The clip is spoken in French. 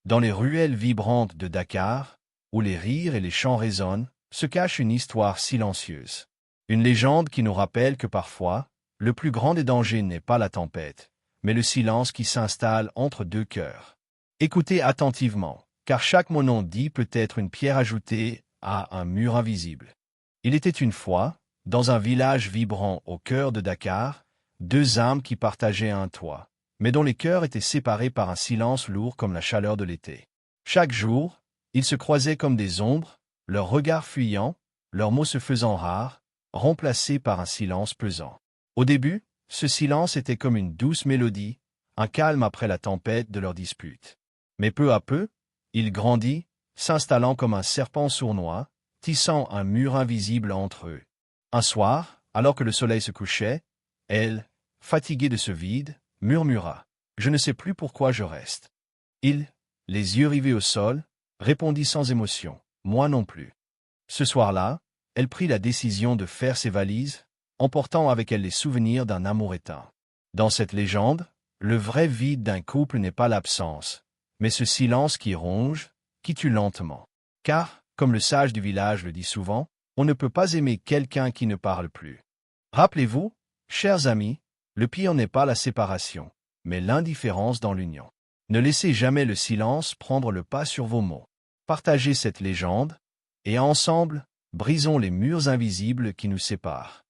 Dans les ruelles vibrantes de Dakar, où les rires et les chants résonnent, se cache une histoire silencieuse. Une légende qui nous rappelle que parfois, le plus grand des dangers n'est pas la tempête, mais le silence qui s'installe entre deux cœurs. Écoutez attentivement, car chaque mot non dit peut être une pierre ajoutée à un mur invisible. Il était une fois, dans un village vibrant au cœur de Dakar, deux âmes qui partageaient un toit, mais dont les cœurs étaient séparés par un silence lourd comme la chaleur de l'été. Chaque jour, ils se croisaient comme des ombres, leurs regards fuyants, leurs mots se faisant rares, remplacés par un silence pesant. Au début, ce silence était comme une douce mélodie, un calme après la tempête de leur dispute. Mais peu à peu, il grandit, s'installant comme un serpent sournois, tissant un mur invisible entre eux. Un soir, alors que le soleil se couchait, elle, fatiguée de ce vide, murmura « Je ne sais plus pourquoi je reste ». Il, les yeux rivés au sol, répondit sans émotion « Moi non plus ». Ce soir-là, elle prit la décision de faire ses valises, emportant avec elle les souvenirs d'un amour éteint. Dans cette légende, le vrai vide d'un couple n'est pas l'absence, mais ce silence qui ronge, qui tue lentement. Car, comme le sage du village le dit souvent, on ne peut pas aimer quelqu'un qui ne parle plus. Rappelez-vous, chers amis, le pire n'est pas la séparation, mais l'indifférence dans l'union. Ne laissez jamais le silence prendre le pas sur vos mots. Partagez cette légende, et ensemble, brisons les murs invisibles qui nous séparent.